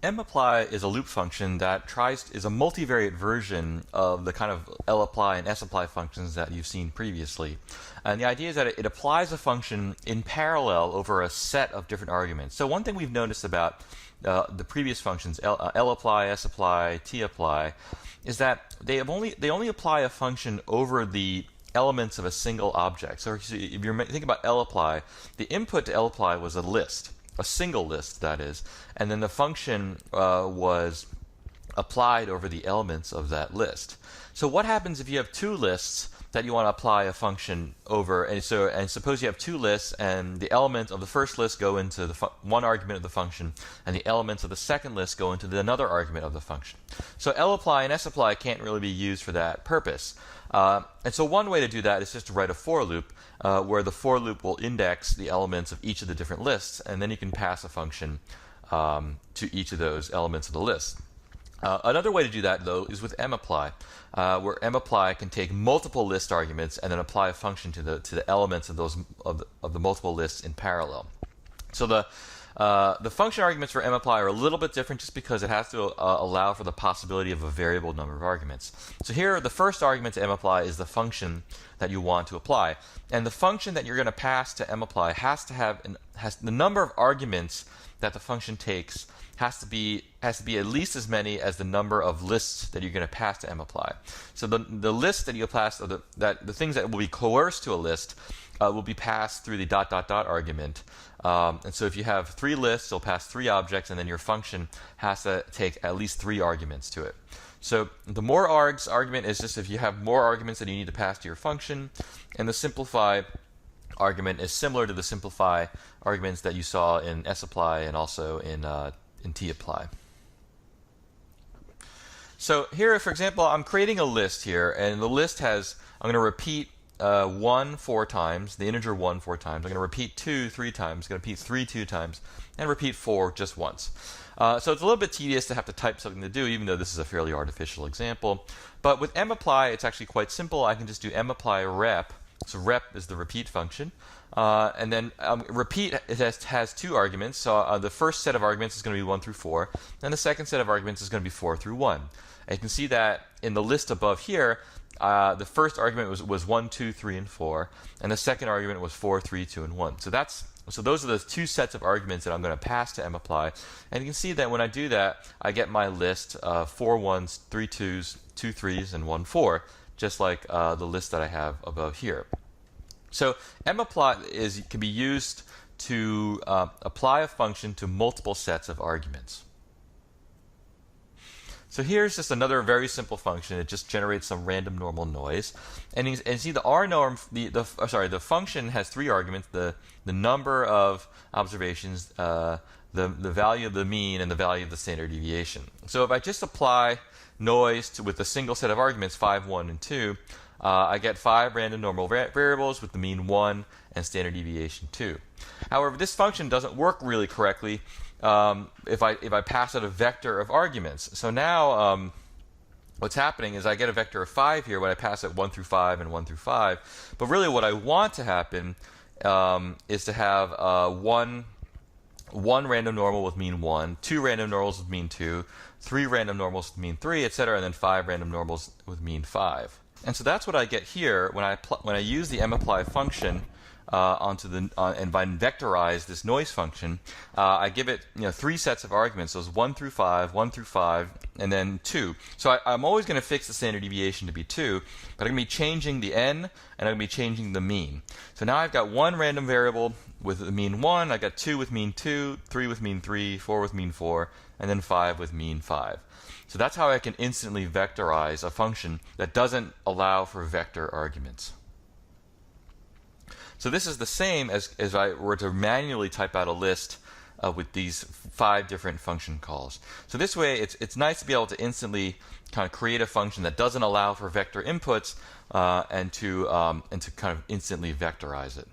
mapply is a loop function that is a multivariate version of the kind of lapply and sapply functions that you've seen previously. And the idea is that it applies a function in parallel over a set of different arguments. So one thing we've noticed about the previous functions, lapply, sapply, tapply, is that they only apply a function over the elements of a single object. So if you think about lapply, the input to lapply was a list. A single list, that is, and then the function was applied over the elements of that list. So what happens if you have two lists that you want to apply a function over, and suppose you have two lists and the elements of the first list go into the one argument of the function and the elements of the second list go into another argument of the function. So lapply and sapply can't really be used for that purpose. And so one way to do that is just to write a for loop where the for loop will index the elements of each of the different lists, and then you can pass a function to each of those elements of the list. Another way to do that, though, is with mapply, where mapply can take multiple list arguments and then apply a function to the elements of the multiple lists in parallel. So the function arguments for mapply are a little bit different just because it has to allow for the possibility of a variable number of arguments. So here, the first argument to mapply is the function that you want to apply. And the function that you're going to pass to mapply has the number of arguments that the function takes has to be at least as many as the number of lists that you're going to pass to mapply. So the list that you pass, or the things that will be coerced to a list, will be passed through the ... argument. And so if you have three lists, you'll pass three objects, and then your function has to take at least three arguments to it. So the more args argument is just if you have more arguments that you need to pass to your function, and the simplify argument is similar to the simplify arguments that you saw in sapply and also in tapply. So here, for example, I'm creating a list here, and the list I'm going to repeat 1 4 times, the integer 1 4 times. I'm going to repeat 2 3 times, going to repeat 3 2 times, and repeat 4 just once. So it's a little bit tedious to have to type something to do, even though this is a fairly artificial example. But with mapply, it's actually quite simple. I can just do mapply rep. So rep is the repeat function. And then repeat has two arguments. So the first set of arguments is going to be 1 through 4, and the second set of arguments is going to be 4 through 1. And you can see that in the list above here, the first argument was 1, 2, 3, and 4, and the second argument was 4, 3, 2, and 1. So those are the two sets of arguments that I'm going to pass to mapply. And you can see that when I do that, I get my list of 4 1s, 3 2s, 2 3s, and 1 4, just like the list that I have above here. So mapply can be used to apply a function to multiple sets of arguments. So here's just another very simple function. It just generates some random normal noise. And you see the rnorm, the function has three arguments: the number of observations, the value of the mean, and the value of the standard deviation. So if I just apply noise with a single set of arguments, 5, 1, and 2, I get 5 random normal variables with the mean 1 and standard deviation 2. However, this function doesn't work really correctly if I pass out a vector of arguments. So now what's happening is I get a vector of 5 here when I pass it 1 through 5 and 1 through 5. But really what I want to happen is to have one random normal with mean 1, 2 random normals with mean 2, 3 random normals with mean 3, etc., and then 5 random normals with mean 5. And so that's what I get here when I use the mapply function and if I vectorize this noise function. I give it 3 sets of arguments. So it's 1 through 5, 1 through 5, and then 2. So I'm always going to fix the standard deviation to be 2, but I'm going to be changing the n, and I'm going to be changing the mean. So now I've got one random variable with the mean 1, I got 2 with mean 2, 3 with mean 3, 4 with mean 4, and then 5 with mean 5. So that's how I can instantly vectorize a function that doesn't allow for vector arguments. So this is the same as if I were to manually type out a list with these 5 different function calls. So this way, it's nice to be able to instantly kind of create a function that doesn't allow for vector inputs and to kind of instantly vectorize it.